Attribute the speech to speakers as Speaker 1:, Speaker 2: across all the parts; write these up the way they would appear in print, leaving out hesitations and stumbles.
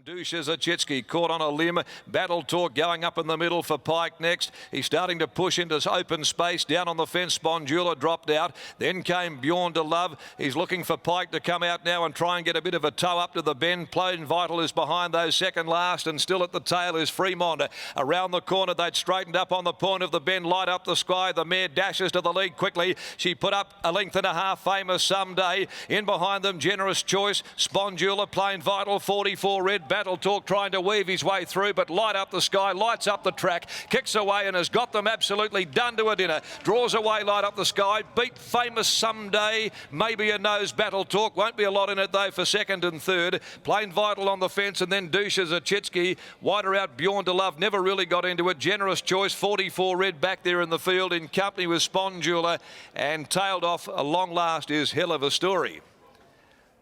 Speaker 1: Dusha Zachitsky caught on a limb. Battle Talk going up in the middle for Pike next. He's starting to push into open space. Down on the fence, Spondula dropped out. Then came Bjorn to Love. He's looking for Pike to come out now and try and get a bit of a toe up to the bend. Plain Vital is behind those second last, and still at the tail is Fremont. Around the corner, they'd straightened up on the point of the bend. Light Up the Sky. The mare dashes to the lead quickly. She put up a length and a half. Famous Someday. In behind them, Generous Choice. Spondula, Plain Vital, 44 Red. Battle Talk trying to weave his way through, but Light Up the Sky lights up the track, kicks away and has got them absolutely done to a dinner. Draws away Light Up the Sky, beat Famous Someday, maybe a nose. Battle Talk, won't be a lot in it though for second and third. Plain Vital on the fence, and then Dusha Zachitsky, wider out Bjorn to Love, never really got into it. Generous Choice, 44 Red back there in the field in company with Spondula, and tailed off a long last is Hell of a Story.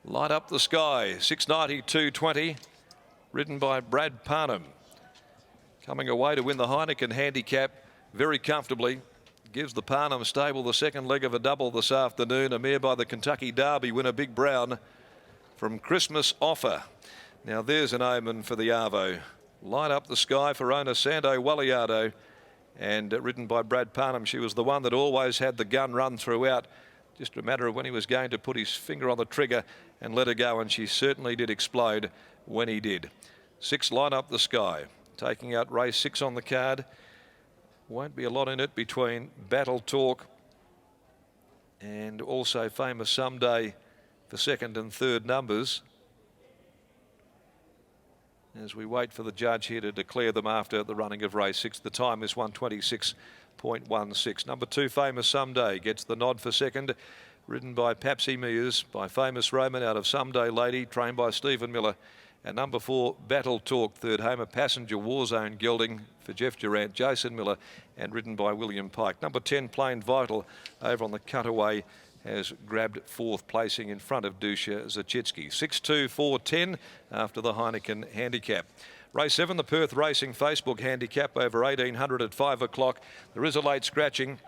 Speaker 1: Light Up the Sky, 692.20. Ridden by Brad Parnham. Coming away to win the Heineken handicap very comfortably. Gives the Parnham stable the second leg of a double this afternoon. A mare by the Kentucky Derby winner, Big Brown, from Christmas Offer. Now there's an omen for the Arvo. Light Up the Sky for owner Sando Walliardo, and ridden by Brad Parnham. She was the one that always had the gun run throughout. Just a matter of when he was going to put his finger on the trigger and let her go, and she certainly did explode when he did. 6, Light Up the Sky, taking out race 6 on the card. Won't be a lot in it between Battle Talk and also Famous Someday for second and third numbers, as we wait for the judge here to declare them after the running of race 6. The time is 1:26.16. Number 2, Famous Someday, gets the nod for second, ridden by Papsy Mears, by Famous Roman out of Someday Lady, trained by Stephen Miller. And number 4, Battle Talk, third home, a Passenger Warzone gelding for Jeff Durant, Jason Miller, and ridden by William Pike. Number 10, Plain Vital, over on the cutaway, has grabbed 4th placing in front of Dusha Zachitsky. 6-2-4-10 after the Heineken handicap. Race 7, the Perth Racing Facebook handicap over 1800 at 5 o'clock. There is a late scratching.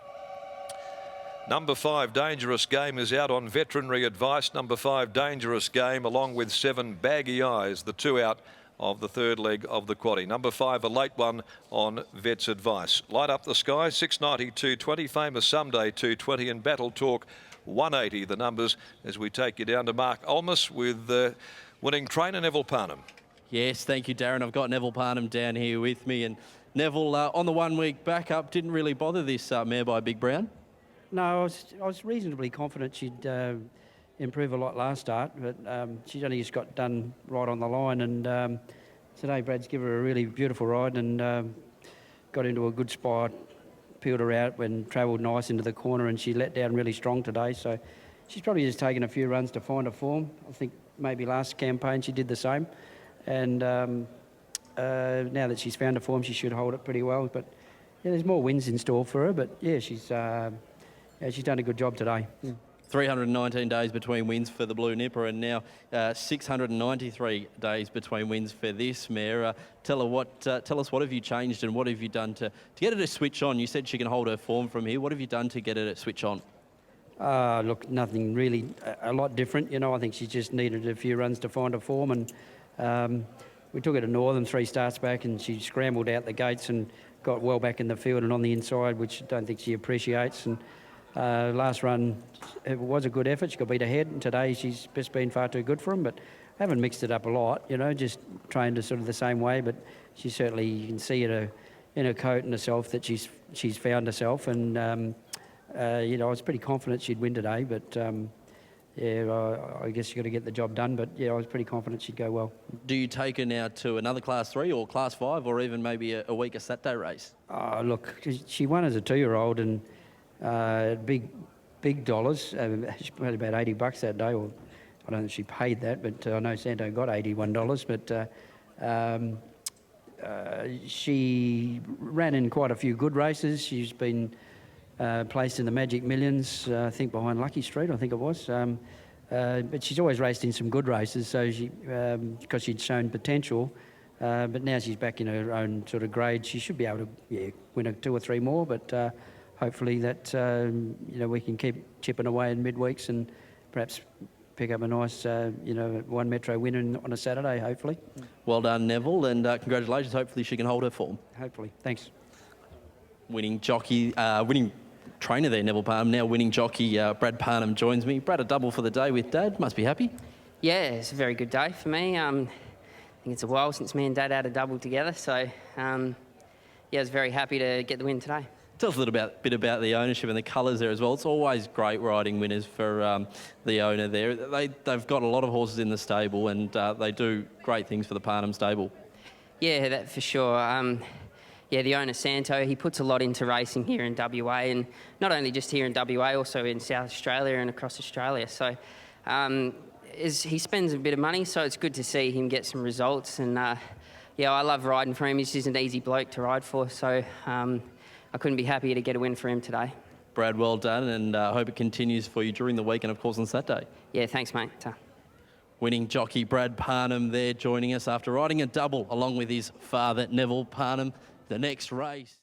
Speaker 1: Number 5, Dangerous Game, is out on veterinary advice. Number 5, Dangerous Game, along with 7, Baggy Eyes, the 2 out of the third leg of the quaddie. Number 5, a late one on vet's advice. Light Up the Sky, 692.20. Famous Someday, 220. And Battle Talk, 180. The numbers as we take you down to Mark Olmos with winning trainer Neville Parnham.
Speaker 2: Yes, thank you, Darren. I've got Neville Parnham down here with me. And Neville, on the 1 week backup, didn't really bother this mare by Big Brown.
Speaker 3: No, I was reasonably confident she'd improve a lot last start, but she's only just got done right on the line, and today Brad's given her a really beautiful ride and got into a good spot, peeled her out when travelled nice into the corner, and she let down really strong today, so she's probably just taken a few runs to find her form. I think maybe last campaign she did the same, and now that she's found her form, she should hold it pretty well, but yeah, there's more wins in store for her, but yeah, she's done a good job today.
Speaker 2: 319 days between wins for the Blue Nipper, and now 693 days between wins for this mare. Tell us what have you changed and what have you done to get her to switch on? You said she can hold her form from here. What have you done to get her to switch on?
Speaker 3: Look, nothing really a lot different. You know, I think she just needed a few runs to find her form, and we took her to Northern 3 starts back, and she scrambled out the gates and got well back in the field and on the inside, which I don't think she appreciates. And last run, it was a good effort. She got beat ahead, and today she's just been far too good for him, but I haven't mixed it up a lot, you know, just trained her sort of the same way, but she certainly, you can see in her coat and herself that she's found herself, and you know, I was pretty confident she'd win today, but yeah, I guess you got to get the job done, but yeah, I was pretty confident she'd go well.
Speaker 2: Do you take her now to another Class 3 or Class 5 or even maybe a weaker Saturday race?
Speaker 3: Look, she won as a 2-year-old, and big dollars. She paid about $80 that day, or I don't know if she paid that, but I know Santo got $81. But she ran in quite a few good races. She's been placed in the Magic Millions, I think behind Lucky Street, I think it was. But she's always raced in some good races, so she because she'd shown potential. But now she's back in her own sort of grade. She should be able to win 2 or 3 more, but hopefully that you know, we can keep chipping away in midweeks and perhaps pick up a nice, one Metro win on a Saturday, hopefully.
Speaker 2: Well done, Neville, and congratulations. Hopefully she can hold her form.
Speaker 3: Hopefully. Thanks.
Speaker 2: Winning trainer there, Neville Parham. Now winning jockey, Brad Parham joins me. Brad, a double for the day with Dad. Must be happy.
Speaker 4: Yeah, it's a very good day for me. I think it's a while since me and Dad had a double together, so I was very happy to get the win today.
Speaker 2: Tell us a little bit about the ownership and the colours there as well. It's always great riding winners for the owner there. They've got a lot of horses in the stable, and they do great things for the Parham stable.
Speaker 4: Yeah, that for sure. The owner, Santo, he puts a lot into racing here in WA, and not only just here in WA, also in South Australia and across Australia. So he spends a bit of money, so it's good to see him get some results. And I love riding for him. He's just an easy bloke to ride for, so I couldn't be happier to get a win for him today.
Speaker 2: Brad, well done, and I hope it continues for you during the week and, of course, on Saturday.
Speaker 4: Yeah, thanks, mate.
Speaker 2: Winning jockey Brad Parham there joining us after riding a double along with his father, Neville Parham. The next race.